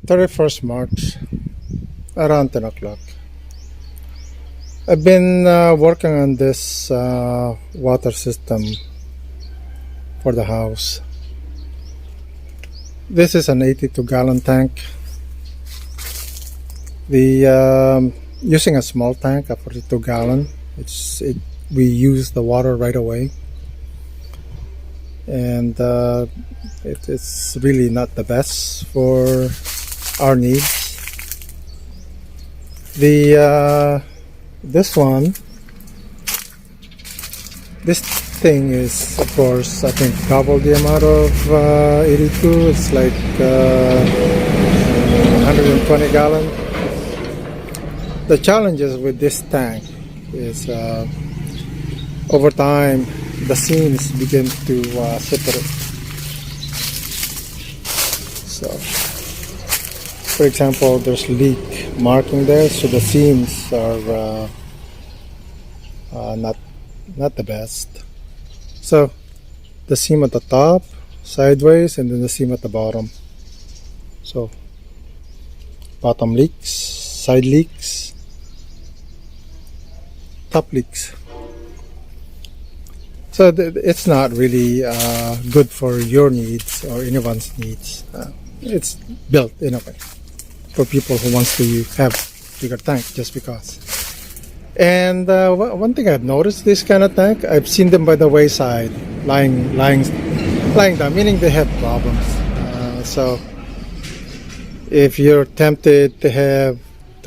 31st March, around 10 o'clock. I've been working on this water system for the house. This is an 82-gallon tank. Using a small tank, a 42-gallon, we use the water right away, and it's really not the best for our needs. This thing is, of course, I think double the amount of 82. It's like 120 gallon. The challenges with this tank is over time the seams begin to separate. So, for example, there's leak marking there, so the seams are not the best. So the seam at the top, sideways, and then the seam at the bottom. So bottom leaks, side leaks, top leaks. So it's not really good for your needs or anyone's needs. It's built in a way for people who wants to have bigger tank just because. And one thing I've noticed, this kind of tank, I've seen them by the wayside, lying down, meaning they have problems. So if you're tempted to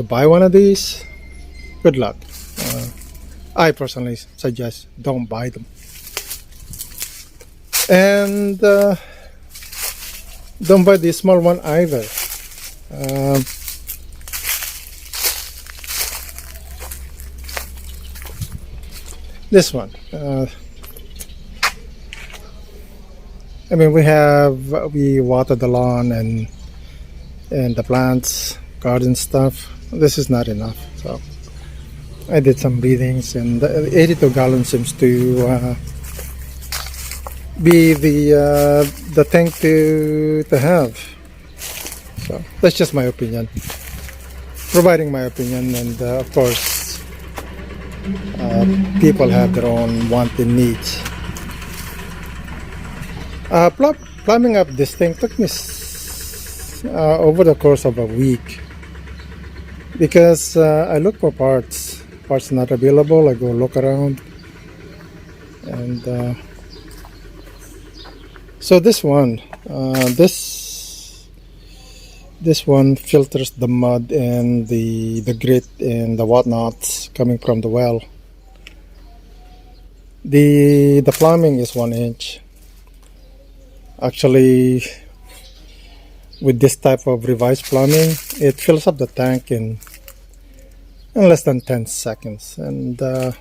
buy one of these, good luck. I personally suggest don't buy them. And don't buy the small one either. This one, I mean, we water the lawn and the plants, garden stuff. This is not enough. So I did some readings, and the 82 gallon seems to be the thing to have. So that's just my opinion, providing my opinion, and of course people have their own want and needs. Plumbing up this thing took me over the course of a week, because I look for parts not available. I go look around, and so this one filters the mud and the grit and the whatnots coming from the well. The plumbing is 1 inch. Actually, with this type of revised plumbing, it fills up the tank in less than 10 seconds. And the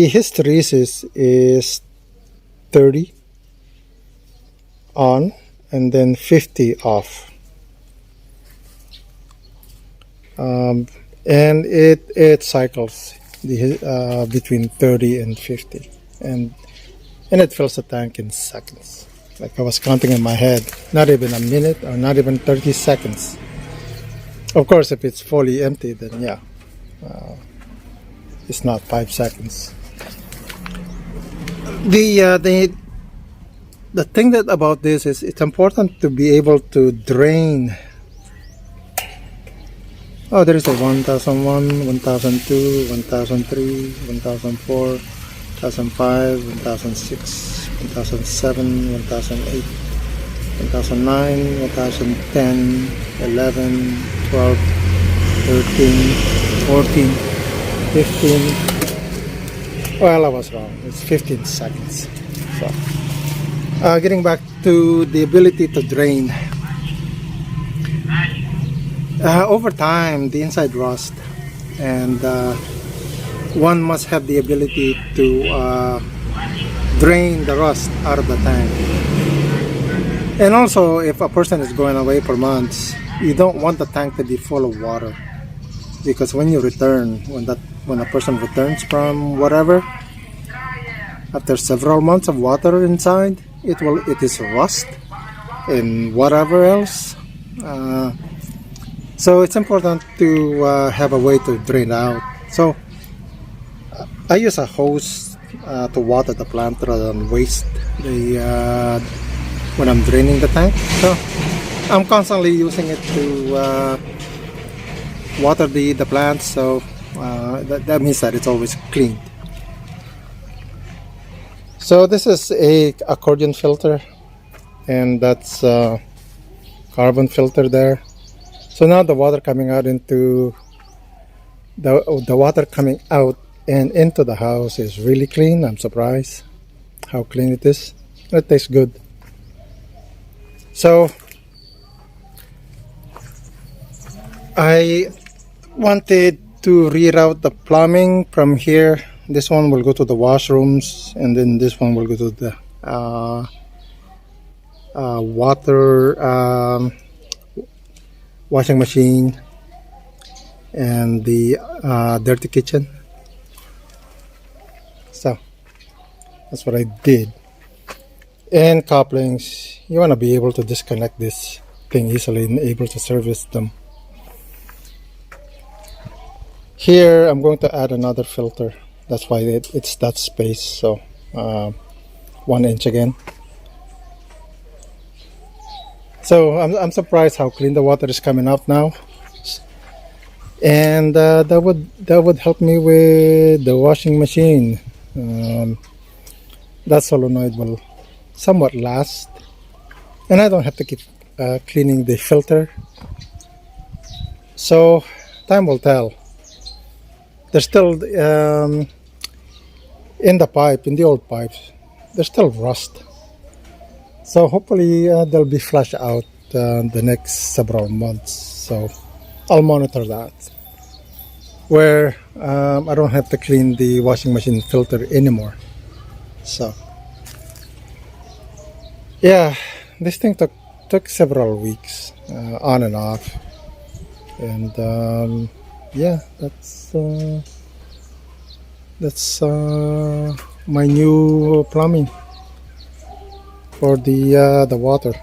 hysteresis is 30 on and then 50 off. And it cycles between 30 and 50, and it fills the tank in seconds. Like I was counting in my head, not even a minute or not even 30 seconds. Of course, if it's fully empty, then yeah, it's not 5 seconds. The thing that about this is it's important to be able to drain. Oh, there is a 1001, 1002, 1003, 1004, 1005, 1006, 1007, 1008, 1009, 1010, 11, 12, 13, 14, 15. Well, I was wrong. It's 15 seconds. So, getting back to the ability to drain. Over time, the inside rust, and one must have the ability to drain the rust out of the tank. And also, if a person is going away for months, you don't want the tank to be full of water, because when you return, when a person returns from whatever, after several months of water inside, it is rust, and whatever else. Uh, so it's important to have a way to drain out. So I use a hose to water the plant rather than waste the when I'm draining the tank. So I'm constantly using it to water the plants. So that means that it's always clean. So this is a accordion filter, and that's carbon filter there. So now the water coming out into the water coming out and into the house is really clean. I'm surprised how clean it is. It tastes good. So I wanted to reroute the plumbing from here. This one will go to the washrooms, and then this one will go to the water washing machine and the dirty kitchen. So that's what I did. And couplings, you want to be able to disconnect this thing easily and able to service them. Here I'm going to add another filter. That's why it's that space. So 1 inch again. So I'm surprised how clean the water is coming out now, and that would help me with the washing machine. That solenoid will somewhat last, and I don't have to keep cleaning the filter. So time will tell. There's still in the old pipes, there's still rust. So hopefully they'll be flushed out the next several months. So I'll monitor that. Where I don't have to clean the washing machine filter anymore. So yeah, this thing took several weeks on and off, and yeah, that's my new plumbing for the water.